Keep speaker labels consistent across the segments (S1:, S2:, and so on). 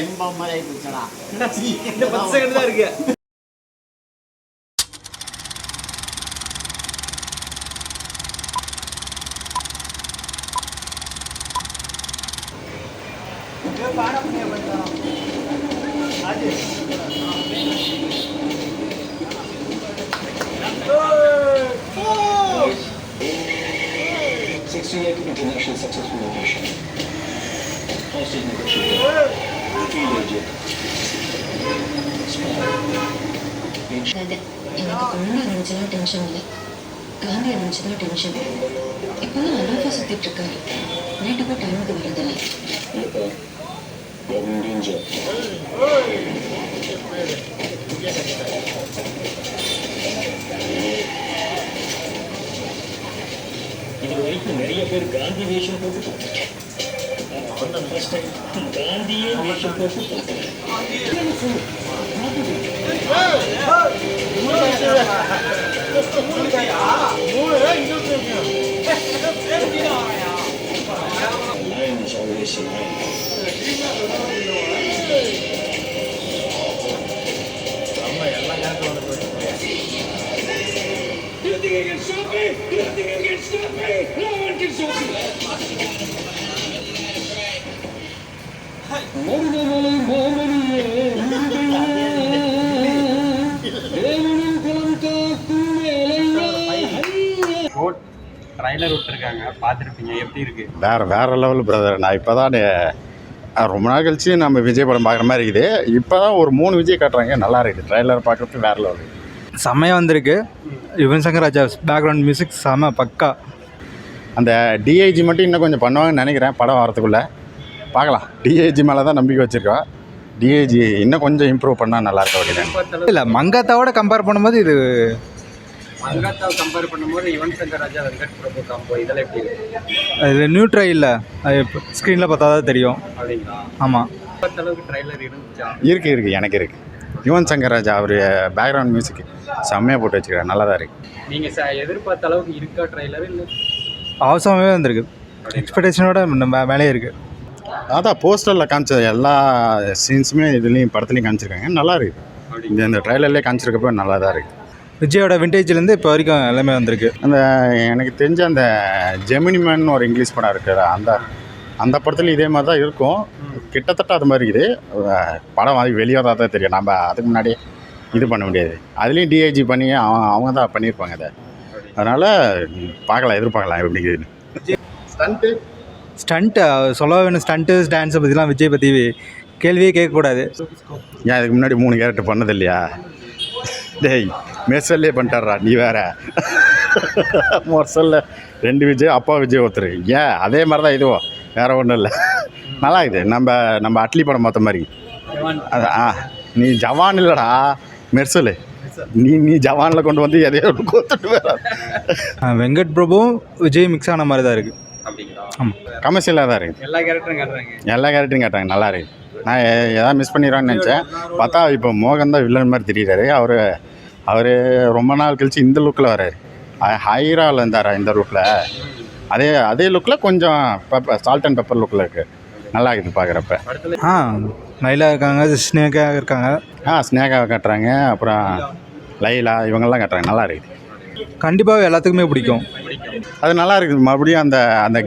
S1: இன்பம் மாதிரி ஆகி போச்சுடா.
S2: இந்த 10 செகண்ட் தான் இருக்கு.
S3: International successful operation. Hostage negotiator. Field agent.
S4: எனக்கு கொரோனா இருந்துச்சுன்னா டென்ஷன் இல்லை, காந்தி இருந்துச்சுன்னா டென்ஷன். இப்போதான் நல்லா சுத்திட்டு இருக்காரு, வீட்டுக்கும் டைமுக்கு வரதில்லை.
S3: இது வரைக்கும் நிறைய பேர் காந்தி வேஷம் போட்டு காந்தியே வேஷம் போட்டு
S2: ட்ரைலர் விட்டுருக்காங்க, பார்த்துருப்பீங்க. எப்படி இருக்கு?
S5: வேறு லெவல் பிரதர். நான் இப்போ தான் ரொம்ப நாள் கழிச்சு நம்ம விஜய் படம் பார்க்குற மாதிரி இருக்குது. இப்போ தான் ஒரு 3 விஜய் காட்டுறாங்க, நல்லா இருக்குது. ட்ரைலர் பார்க்குறது வேறு லெவல்
S6: செம்மையாக வந்திருக்கு. யுவன் சங்கர் ராஜா பேக்ரவுண்ட் மியூசிக் செம்ம பக்கா.
S5: அந்த டிஐஜி மட்டும் இன்னும் கொஞ்சம் பண்ணுவாங்கன்னு நினைக்கிறேன் படம் வரத்துக்குள்ளே. பார்க்கலாம். டிஐஜி மேலே தான் நம்பிக்கை வச்சுருக்கோம். டிஐஜி இன்னும் கொஞ்சம் இம்ப்ரூவ் பண்ணால் நல்லாயிருக்கும் அப்படின்னு.
S6: இல்லை, மங்காத்தாவோட கம்பேர் பண்ணும்போது இது
S2: மங்காத்தாவை கம்பேர் பண்ணும்போது யுவன் சங்கர் ராஜா வெங்கட் பிரபு காம்போ இதெல்லாம் எப்படி இருக்கு?
S6: இது நியூட்ரா இல்லை, ஸ்க்ரீனில் பார்த்தா தான் தெரியும்.
S2: அப்படிங்களா?
S6: ஆமாம்.
S2: அளவுக்கு ட்ரைலர் இருந்துச்சா?
S5: இருக்குது எனக்கு இருக்குது. யுவன் சங்கர் ராஜா அவர் பேக்ரவுண்ட் மியூசிக் செம்மையாக போட்டு வச்சுக்கிறார், நல்லா தான் இருக்குது.
S2: நீங்கள் எதிர்பார்த்த அளவுக்கு இருக்கா ட்ரைலர்? இல்லை
S6: அவசரமாகவே வந்திருக்கு, எக்ஸ்பெக்டேஷனோட மேலே இருக்குது.
S5: அதான் போஸ்டரில் காமிச்சது எல்லா சீன்ஸுமே இதுலேயும் படத்துலையும் காமிச்சிருக்காங்க, நல்லா இருக்குது. இந்த ட்ரைலர்லேயே காமிச்சிருக்கப்போ நல்லா தான் இருக்குது.
S6: விஜயோட விண்டேஜ்லேருந்து இப்போ வரைக்கும் எல்லாமே வந்திருக்கு.
S5: அந்த எனக்கு தெரிஞ்ச அந்த ஜெமினிமேன் ஒரு இங்கிலீஷ் படம் இருக்குது, அந்த படத்துலையும் இதே மாதிரி தான் இருக்கும். கிட்டத்தட்ட அது மாதிரி இருக்குது. படம் அது வெளியாக தான் தெரியும், நம்ம அதுக்கு முன்னாடி இது பண்ண முடியாது. அதுலேயும் டிஐஜி பண்ணி அவங்க தான் பண்ணியிருப்பாங்க அதை. அதனால் பார்க்கலாம், எதிர்பார்க்கலாம் எப்படி இருக்குதுன்னு.
S6: ஸ்டண்ட்டு சொல்ல வேணும். ஸ்டண்ட்டு டான்ஸை பற்றிலாம் விஜய் பற்றி கேள்வியே கேட்கக்கூடாது.
S5: ஏன் இதுக்கு முன்னாடி 3 கேரக்டர் பண்ணது இல்லையா? டேய் மெர்சல்லே பண்ணிட்டாரா நீ வேற. மெர்சல்ல 2 விஜய், அப்பா விஜய் ஒருத்தர். ஏன் அதே மாதிரி தான் இதுவோ, வேறு ஒன்றும் இல்லை. நல்லா இருக்குது. நம்ம அட்லி படம் பார்த்த மாதிரி. அது நீ ஜவான் இல்லைடா, மெர்சல். நீ ஜவானில் கொண்டு வந்து எதையோ கொடுத்துட்டு வேற.
S6: வெங்கட் பிரபுவும் விஜய் மிக்ஸ் ஆன மாதிரி தான் இருக்குது.
S2: அப்படிங்களா?
S6: ஆமாம்,
S5: கமர்ஷியலாக தான் இருக்குது.
S2: எல்லா கேரக்டரும் காட்டுறாங்க.
S5: எல்லா கேரக்டரும் காட்டுறாங்க, நல்லா இருக்குது. நான் எதாவது மிஸ் பண்ணிடுறான்னு நினச்சேன். பார்த்தா இப்போ மோகன் தான் வில்லன் மாதிரி தெரியுறாரு. அவர் ரொம்ப நாள் கழிச்சு இந்த லுக்கில் வர்றாரு. ஹைராவில் இருந்தாரா இந்த லுக்கில், அதே லுக்கில் கொஞ்சம் சால்ட் அண்ட் பெப்பர் லுக்கில் இருக்குது. நல்லா இருக்குது பார்க்குறப்ப.
S6: நைலா இருக்காங்க, ஸ்னேகா இருக்காங்க.
S5: ஸ்னேகாவை காட்டுறாங்க, அப்புறம் லைலா, இவங்கெல்லாம் காட்டுறாங்க, நல்லா இருக்குது.
S6: கண்டிப்பாக எல்லாத்துக்குமே பிடிக்கும்.
S5: அது நல்லா இருக்குது. மறுபடியும் அந்த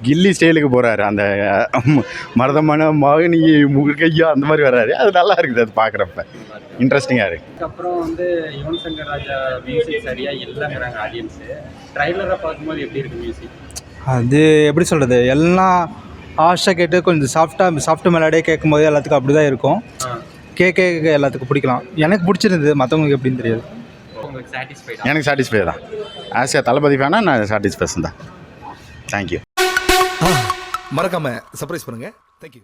S5: கில்லி ஸ்டைலுக்கு போகிறாரு. அந்த மருதமான மகனி முகையா அந்த மாதிரி வர்றாரு. அது நல்லா இருக்குது, அது பார்க்குறப்ப இன்ட்ரெஸ்டிங்காக இருக்குது.
S2: அதுக்கப்புறம் யுவன் சங்கர் ராஜா மியூசிக் சரியாக இல்லைங்கிறாங்க ஆடியன்ஸு. ட்ரைலரை பார்க்கும்போது எப்படி இருக்குது மியூசிக்?
S6: அது எப்படி சொல்கிறது, எல்லாம் ஆஷா கேட்டு கொஞ்சம் சாஃப்ட் மெலடியே கேட்கும்போது எல்லாத்துக்கும் அப்படி தான் இருக்கும். கேட்க எல்லாத்துக்கும் பிடிக்கலாம். எனக்கு பிடிச்சிருந்தது, மற்றவங்களுக்கு எப்படின்னு தெரியாது.
S2: உங்களுக்கு சாட்டிஸ்ஃபைட்?
S5: எனக்கு சாட்டிஸ்ஃபை தான். ஆஸ் ஏ தளபதி ஃபேனா நான் சாட்டிஸ்ஃபேஷன் தான். தேங்க்யூ.
S7: மறக்காம சர்ப்ரைஸ் பண்ணுங்க. தேங்க்யூ.